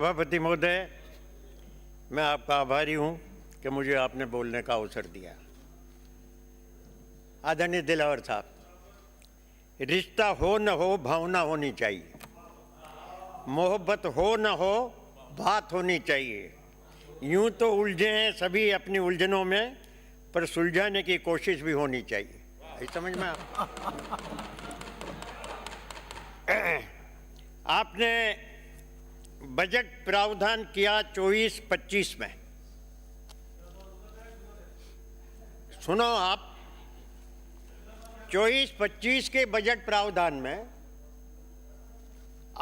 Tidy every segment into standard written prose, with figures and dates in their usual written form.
सभापति महोदय, मैं आपका आभारी हूं कि मुझे आपने बोलने का अवसर दिया। आदरणीय दिलावर साहब, रिश्ता हो न हो भावना होनी चाहिए, मोहब्बत हो न हो बात होनी चाहिए। यूं तो उलझे हैं सभी अपनी उलझनों में, पर सुलझाने की कोशिश भी होनी चाहिए। ये समझ में आपने बजट प्रावधान किया 24-25 में। सुनो आप, 24-25 के बजट प्रावधान में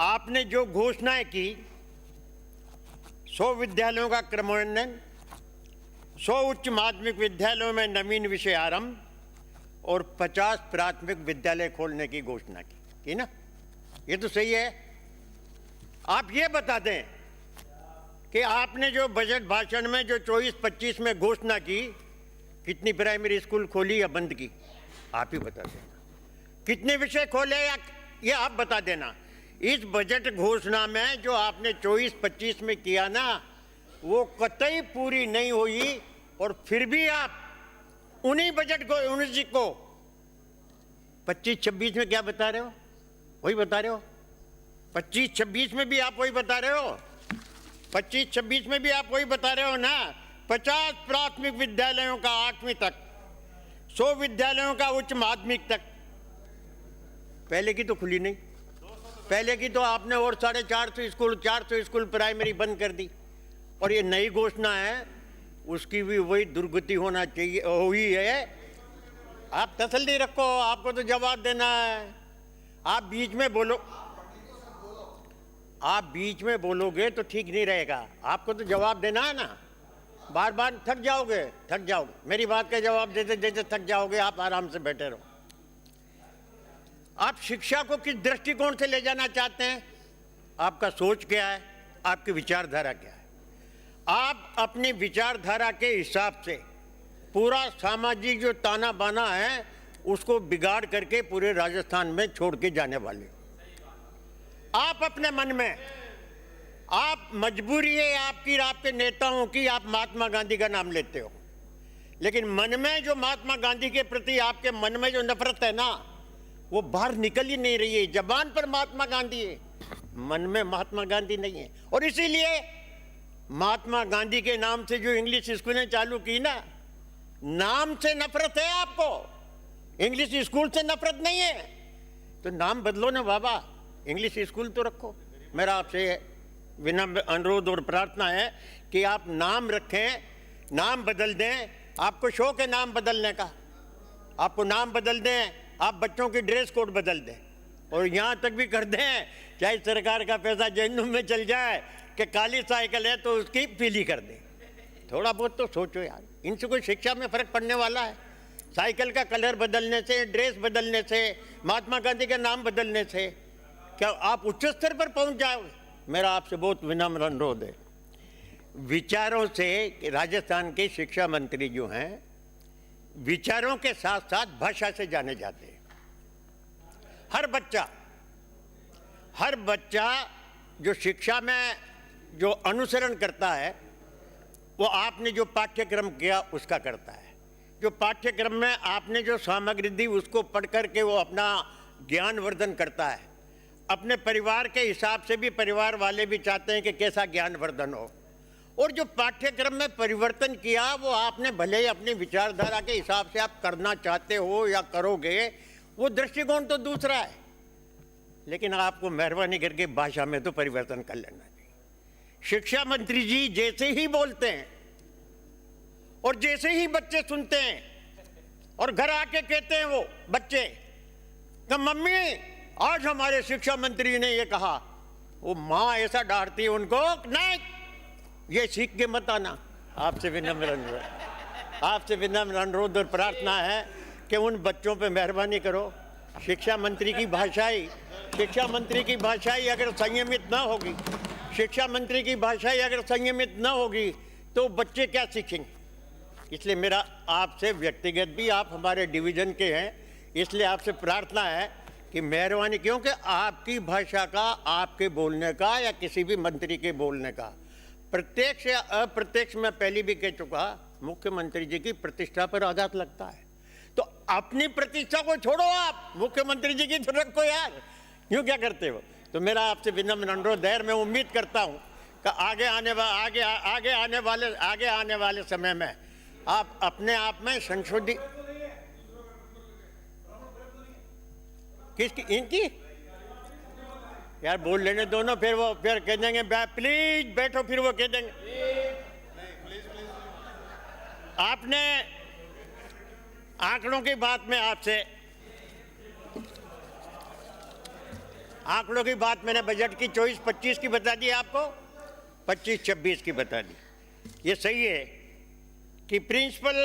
आपने जो घोषणाएं की, 100 विद्यालयों का क्रमान्वयन, 100 उच्च माध्यमिक विद्यालयों में नवीन विषय आरंभ और 50 प्राथमिक विद्यालय खोलने की घोषणा की ना? ये तो सही है। आप ये बता दें कि आपने जो बजट भाषण में जो 24-25 में घोषणा की, कितनी प्राइमरी स्कूल खोली या बंद की? आप ही बता देना। कितने विषय खोले या ये आप बता देना। इस बजट घोषणा में जो आपने 24-25 में किया ना, वो कतई पूरी नहीं हुई, और फिर भी आप उन्हीं बजट को 19 को 25-26 में क्या बता रहे हो? वही बता रहे हो। 25-26 में भी आप वही बता रहे हो। 25-26 में भी आप वही बता रहे हो ना। 50 प्राथमिक विद्यालयों का 8वीं तक, 100 विद्यालयों का उच्च माध्यमिक तक। पहले की तो खुली नहीं। पहले की तो आपने और 450 स्कूल प्राइमरी बंद कर दी, और ये नई घोषणा है, उसकी भी वही दुर्गति होना चाहिए, हुई है। आप तसल्ली रखो, आपको तो जवाब देना है। आप बीच में बोलोगे तो ठीक नहीं रहेगा। आपको तो जवाब देना है ना। बार बार थक जाओगे। मेरी बात का जवाब देते देते थक जाओगे। आप आराम से बैठे रहो। आप शिक्षा को किस दृष्टिकोण से ले जाना चाहते हैं? आपका सोच क्या है? आपकी विचारधारा क्या है? आप अपनी विचारधारा के हिसाब से पूरा सामाजिक जो ताना बाना है, उसको बिगाड़ करके पूरे राजस्थान में छोड़ के जाने वाले हो। आप अपने मन में, आप मजबूरी है आपकी, आपके नेताओं की, आप महात्मा गांधी का नाम लेते हो, लेकिन मन में जो महात्मा गांधी के प्रति आपके मन में जो नफरत है ना, वो बाहर निकल ही नहीं रही है। जबान पर महात्मा गांधी है, मन में महात्मा गांधी नहीं है। और इसीलिए महात्मा गांधी के नाम से जो इंग्लिश स्कूलें चालू की ना, नाम से नफरत है आपको, इंग्लिश स्कूल से नफरत नहीं है। तो नाम बदलो ना बाबा, इंग्लिश स्कूल तो रखो। मेरा आपसे विनम्र अनुरोध और प्रार्थना है कि आप नाम रखें, नाम बदल दें। आपको शौक है नाम बदलने का, आपको नाम बदल दें। आप बच्चों की ड्रेस कोड बदल दें, और यहाँ तक भी कर दें, चाहे सरकार का पैसा जहन्नुम में चल जाए, कि काली साइकिल है तो उसकी पीली कर दें। थोड़ा बहुत तो सोचो यार, इनसे कोई शिक्षा में फर्क पड़ने वाला है? साइकिल का कलर बदलने से, ड्रेस बदलने से, महात्मा गांधी का नाम बदलने से क्या आप उच्च स्तर पर पहुंच जाओगे? मेरा आपसे बहुत विनम्र अनुरोध है। विचारों से, राजस्थान के शिक्षा मंत्री जो हैं, विचारों के साथ साथ भाषा से जाने जाते हैं। हर बच्चा जो शिक्षा में जो अनुसरण करता है, वो आपने जो पाठ्यक्रम किया उसका करता है। जो पाठ्यक्रम में आपने जो सामग्री दी, उसको पढ़ करके वो अपना ज्ञान वर्धन करता है। अपने परिवार के हिसाब से भी परिवार वाले भी चाहते हैं कि कैसा ज्ञान वर्धन हो। और जो पाठ्यक्रम में परिवर्तन किया, वो आपने भले ही अपनी विचारधारा के हिसाब से आप करना चाहते हो या करोगे, वो दृष्टिकोण तो दूसरा है। लेकिन आपको मेहरबानी करके भाषा में तो परिवर्तन कर लेना चाहिए। शिक्षा मंत्री जी जैसे ही बोलते हैं और जैसे ही बच्चे सुनते हैं, और घर आके कहते हैं वो बच्चे कि मम्मी आज हमारे शिक्षा मंत्री ने ये कहा, वो माँ ऐसा डांटती है उनको, नहीं ये सीख के मत आना। आपसे विनम्र अनुरोध और प्रार्थना है कि उन बच्चों पे मेहरबानी करो। शिक्षा मंत्री की भाषाई अगर संयमित ना होगी, शिक्षा मंत्री की भाषाई अगर संयमित ना होगी, तो बच्चे क्या सीखेंगे? इसलिए मेरा आपसे व्यक्तिगत भी, आप हमारे डिवीजन के हैं, इसलिए आपसे प्रार्थना है कि मेहरबानी, क्योंकि आपकी भाषा का, आपके बोलने का या किसी भी मंत्री के बोलने का प्रत्यक्ष या अप्रत्यक्ष, मैं पहले भी कह चुका, मुख्यमंत्री जी की प्रतिष्ठा पर आघात लगता है। तो अपनी प्रतिष्ठा को छोड़ो, आप मुख्यमंत्री जी की तो रखो यार, यूं क्या करते हो। तो मेरा आपसे विनम्र अनुरोध है, मैं उम्मीद करता हूं कि आगे आने वाले समय में आप अपने आप में संशोधित, किसकी, इनकी यार बोल लेने दोनों, फिर वो फिर कह देंगे प्लीज बैठो, फिर वो कह देंगे। आपने आंकड़ों की बात में आपसे, आंकड़ों की बात मैंने बजट की 24-25 की बता दी, आपको 25-26 की बता दी। ये सही है कि प्रिंसिपल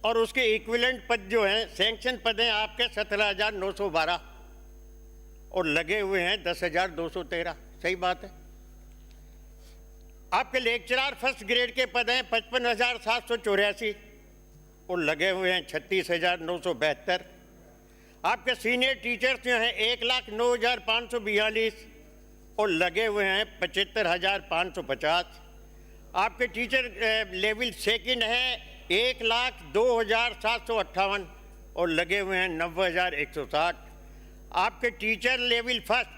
और उसके इक्विवेलेंट पद जो हैं, सैंक्शन पद हैं आपके 17,912 और लगे हुए हैं 10,213। सही बात है। आपके लेक्चरर फर्स्ट ग्रेड के पद हैं 55,784 और लगे हुए हैं 36,972। आपके सीनियर टीचर्स जो हैं 1,09,542 और लगे हुए हैं 75,550। आपके टीचर लेवल सेकंड है 1,02,758 और लगे हुए हैं 90,160। आपके टीचर लेवल फर्स्ट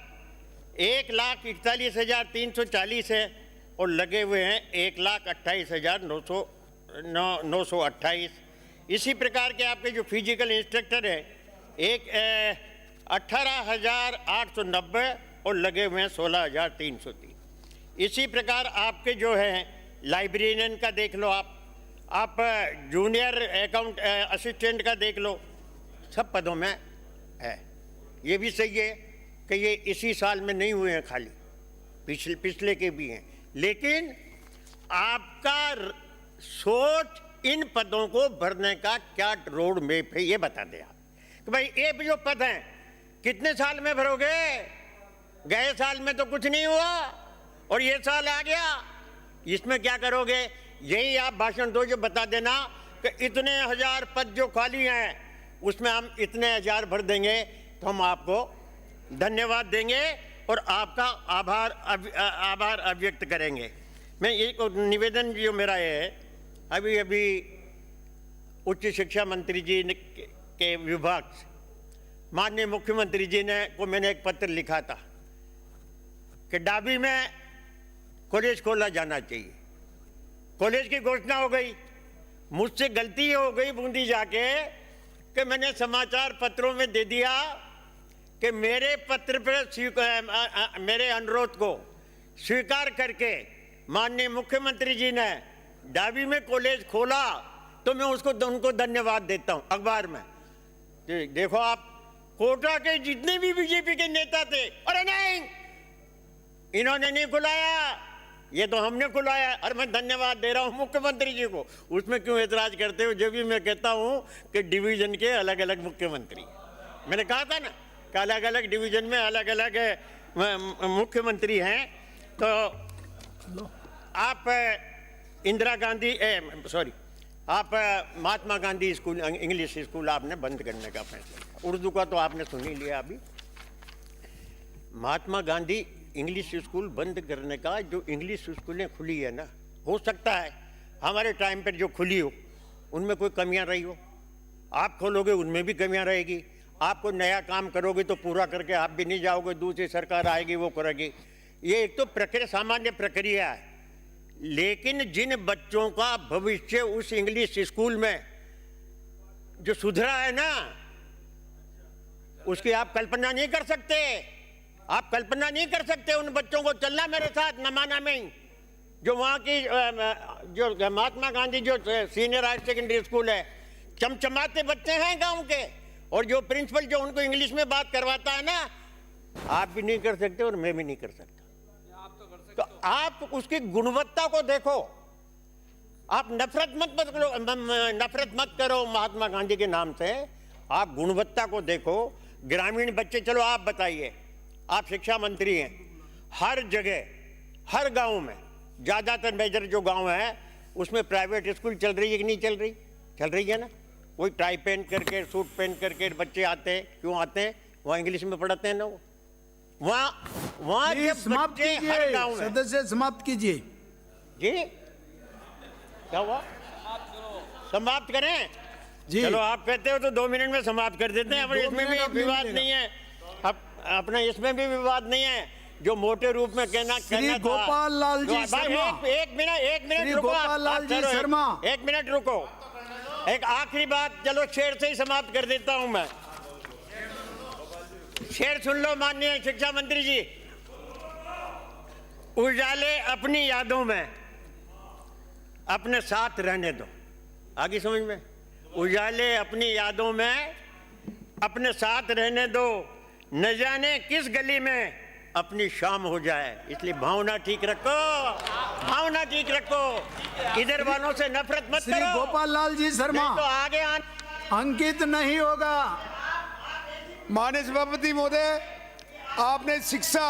1,41,340 है और लगे हुए हैं 1,28,928। इसी प्रकार के आपके जो फिजिकल इंस्ट्रक्टर है 18,890 और लगे हुए हैं 16,303। इसी प्रकार आपके जो हैं लाइब्रेरियन का देख लो, आप जूनियर अकाउंट असिस्टेंट का देख लो, सब पदों में है। ये भी सही है कि ये इसी साल में नहीं हुए हैं खाली, पिछले के भी हैं, लेकिन आपका सोच इन पदों को भरने का क्या रोड मैप है ये बता दें आप कि भाई ये जो पद हैं कितने साल में भरोगे। गए साल में तो कुछ नहीं हुआ और ये साल आ गया, इसमें क्या करोगे। यही आप भाषण दो जो बता देना कि इतने हजार पद जो खाली हैं उसमें हम इतने हजार भर देंगे, तो हम आपको धन्यवाद देंगे और आपका आभार अभिव्यक्त करेंगे। मैं एक निवेदन जो मेरा है, अभी उच्च शिक्षा मंत्री जी के विभाग से माननीय मुख्यमंत्री जी को मैंने एक पत्र लिखा था कि डाबी में कॉलेज खोला जाना चाहिए। कॉलेज की घोषणा हो गई, मुझसे गलती हो गई बूंदी जाके कि मैंने समाचार पत्रों में दे दिया कि मेरे पत्र पर मेरे अनुरोध को स्वीकार करके माननीय मुख्यमंत्री जी ने डाबी में कॉलेज खोला, तो मैं उनको धन्यवाद देता हूं अखबार में। देखो आप, कोटा के जितने भी बीजेपी के नेता थे, अरे नहीं इन्होंने नहीं खुलाया, ये तो हमने खुलाया, और मैं धन्यवाद दे रहा हूं मुख्यमंत्री जी को। उसमें क्यों ऐतराज करते हो, जो भी मैं कहता हूं कि डिवीजन के अलग अलग मुख्यमंत्री, मैंने कहा था ना कि अलग अलग डिवीजन में अलग अलग मुख्यमंत्री हैं। तो आप इंदिरा गांधी आप Mahatma Gandhi school, English school आपने बंद करने का फैसला किया। उर्दू का तो आपने सुन ही लिया। अभी महात्मा गांधी इंग्लिश स्कूल बंद करने का, जो इंग्लिश स्कूलें खुली है ना, हो सकता है हमारे टाइम पर जो खुली हो उनमें कोई कमियां रही हो, आप खोलोगे उनमें भी कमियां रहेगी। आपको नया काम करोगे तो पूरा करके आप भी नहीं जाओगे, दूसरी सरकार आएगी वो करेगी। ये एक तो प्रक्रिया, सामान्य प्रक्रिया है। लेकिन जिन बच्चों का भविष्य उस इंग्लिश स्कूल में जो सुधरा है ना, उसकी आप कल्पना नहीं कर सकते। आप कल्पना नहीं कर सकते उन बच्चों को। चलना मेरे साथ नमाना में ही, जो वहाँ की जो महात्मा गांधी जो सीनियर हायर सेकेंडरी स्कूल है, चमचमाते बच्चे हैं गांव के, और जो प्रिंसिपल जो उनको इंग्लिश में बात करवाता है ना, आप भी नहीं कर सकते और मैं भी नहीं कर सकता। तो आप उसकी गुणवत्ता को देखो। आप नफरत मत करो महात्मा गांधी के नाम से, आप गुणवत्ता को देखो। ग्रामीण बच्चे, चलो आप बताइए, आप शिक्षा मंत्री हैं, हर जगह हर गांव में, ज़्यादातर मेजर जो गांव है उसमें प्राइवेट स्कूल चल रही है कि नहीं चल रही? चल रही है ना। वही टाई पहन करके, सूट पहन करके बच्चे आते हैं। क्यों आते हैं? वहाँ इंग्लिश में पढ़ाते हैं ना वो, वहाँ प्लीज जब समाप्त बच्चे हर कीजिए, गाँव में। सदस्य समाप्त कीजिए। जी क्या हुआ? समाप्त करें जी चलो, आप कहते हो तो 2 मिनट में समाप्त कर देते हैं, पर 2 इसमें मिनट अब भी नहीं विवाद मिलेगा। नहीं है। अब अपना इसमें भी विवाद नहीं है, जो मोटे रूप में कहना था। गोपाल लाल जी भाई शर्मा। एक मिनट श्री रुको, गोपाल लाल जी चलो, शर्मा। एक मिनट रुको, एक आखिरी बात, चलो शेर से ही समाप्त कर देता हूं मैं। शेर सुन लो माननीय शिक्षा मंत्री जी। उजाले अपनी यादों में अपने साथ रहने दो, आगे समझ में। उजाले अपनी यादों में अपने साथ रहने दो, न जाने किस गली में अपनी शाम हो जाए। इसलिए भावना ठीक रखो, भावना ठीक रखो, इधर वालों से नफरत मत श्री करो, गोपाल लाल जी शर्मा, नहीं तो आगे अंकित नहीं होगा। माननीय सभापति महोदय, आपने शिक्षा